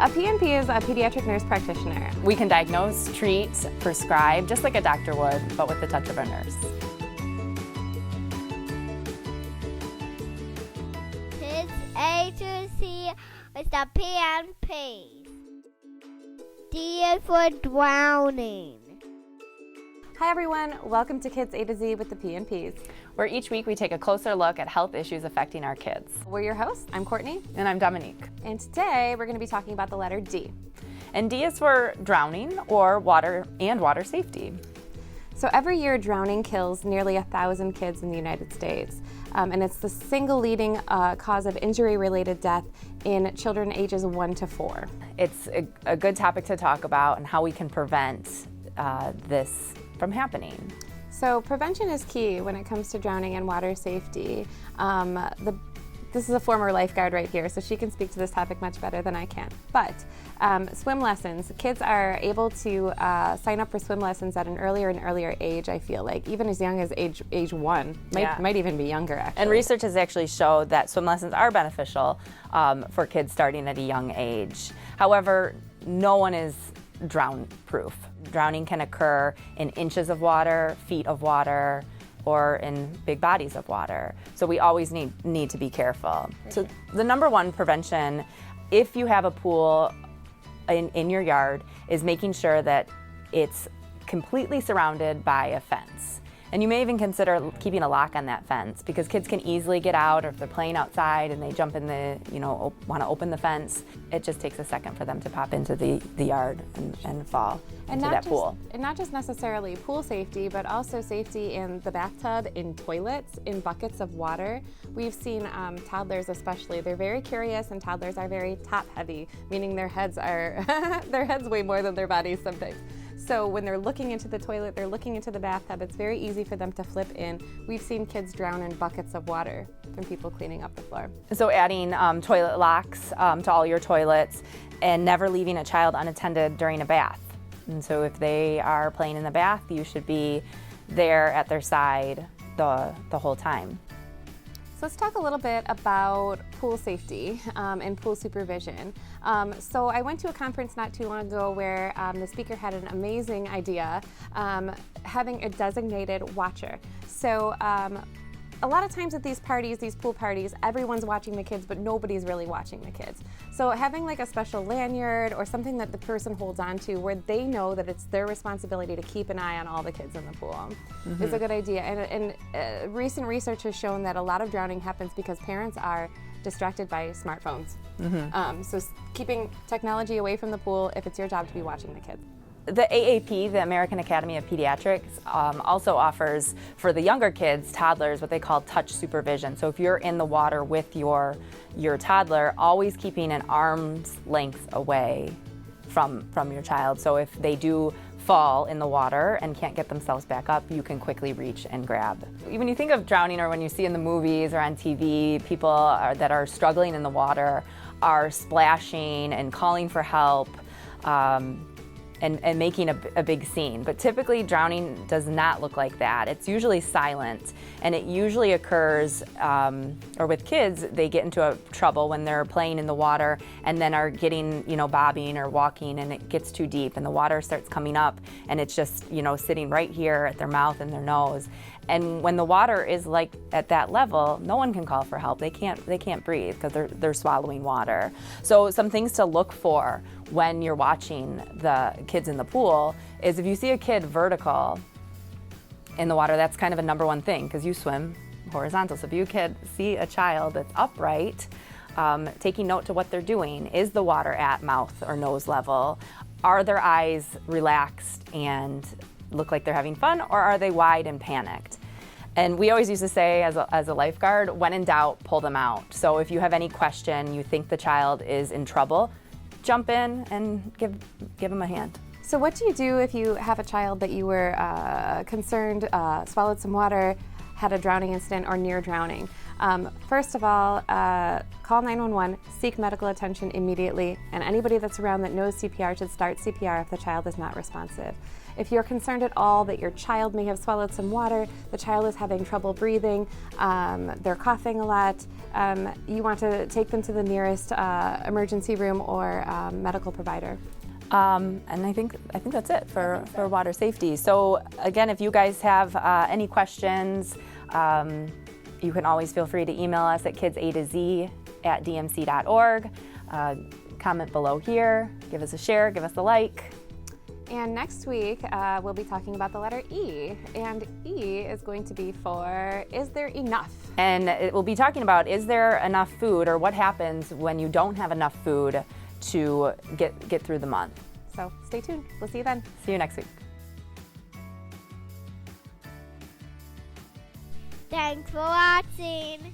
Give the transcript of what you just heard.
A PNP is a pediatric nurse practitioner. We can diagnose, treat, prescribe, just like a doctor would, but with the touch of a nurse. Kids A to C with the PNPs. D is for drowning. Hi everyone, welcome to Kids A to Z with the PNPs. Where each week we take a closer look at health issues affecting our kids. We're your hosts. I'm Courtney. And I'm Dominique. And today we're going to be talking about the letter D. And D is for drowning or water and water safety. So every year drowning kills nearly 1,000 kids in the United States. And it's the single leading cause of injury-related death in children ages 1 to 4. It's a good topic to talk about and how we can prevent this from happening. So prevention is key when it comes to drowning and water safety. This is a former lifeguard right here, so she can speak to this topic much better than I can. But swim lessons, kids are able to sign up for swim lessons at an earlier and earlier age, I feel like, even as young as age 1, might even be younger actually. And research has actually showed that swim lessons are beneficial for kids starting at a young age. However, no one is drown proof. Drowning can occur in inches of water, feet of water, or in big bodies of water. So we always need to be careful. So the number one prevention, if you have a pool in your yard, is making sure that it's completely surrounded by a fence. And you may even consider keeping a lock on that fence because kids can easily get out, or if they're playing outside and they jump in want to open the fence, it just takes a second for them to pop into the yard and fall into that pool. And not just necessarily pool safety, but also safety in the bathtub, in toilets, in buckets of water. We've seen toddlers especially, they're very curious, and toddlers are very top heavy, meaning their heads weigh more than their bodies sometimes. So when they're looking into the toilet, they're looking into the bathtub, it's very easy for them to flip in. We've seen kids drown in buckets of water from people cleaning up the floor. So adding toilet locks to all your toilets, and never leaving a child unattended during a bath. And so if they are playing in the bath, you should be there at their side the whole time. So let's talk a little bit about pool safety and pool supervision. So I went to a conference not too long ago where the speaker had an amazing idea, having a designated watcher. So a lot of times at these parties, these pool parties, everyone's watching the kids, but nobody's really watching the kids. So having like a special lanyard or something that the person holds on to where they know that it's their responsibility to keep an eye on all the kids in the pool is a good idea. And recent research has shown that a lot of drowning happens because parents are distracted by smartphones. So keeping technology away from the pool if it's your job to be watching the kids. The AAP, the American Academy of Pediatrics, also offers for the younger kids, toddlers, what they call touch supervision. So if you're in the water with your toddler, always keeping an arm's length away from your child. So if they do fall in the water and can't get themselves back up, you can quickly reach and grab. When you think of drowning, or when you see in the movies or on TV, people that are struggling in the water are splashing and calling for help. And making a big scene. But typically drowning does not look like that. It's usually silent, and it usually occurs, or with kids, they get into trouble when they're playing in the water and then are getting, bobbing or walking, and it gets too deep and the water starts coming up, and it's just, sitting right here at their mouth and their nose. And when the water is like at that level, no one can call for help. They can't breathe because they're swallowing water. So some things to look for when you're watching the kids in the pool is if you see a kid vertical in the water, that's kind of a number one thing because you swim horizontal. So if you see a child that's upright, taking note to what they're doing, is the water at mouth or nose level? Are their eyes relaxed and look like they're having fun, or are they wide and panicked? And we always used to say as a lifeguard, when in doubt, pull them out. So if you have any question, you think the child is in trouble, jump in and give them a hand. So what do you do if you have a child that you were concerned, swallowed some water, had a drowning incident or near drowning? First of all, call 911, seek medical attention immediately, and anybody that's around that knows CPR should start CPR if the child is not responsive. If you're concerned at all that your child may have swallowed some water, the child is having trouble breathing, they're coughing a lot, you want to take them to the nearest emergency room or medical provider. And I think that's it for water safety. So again, if you guys have any questions, you can always feel free to email us at kidsa2z@dmc.org. Comment below here, give us a share, give us a like. And next week, we'll be talking about the letter E. And E is going to be for, is there enough? And we'll be talking about, is there enough food, or what happens when you don't have enough food to get through the month. So stay tuned. We'll see you then. See you next week. Thanks for watching.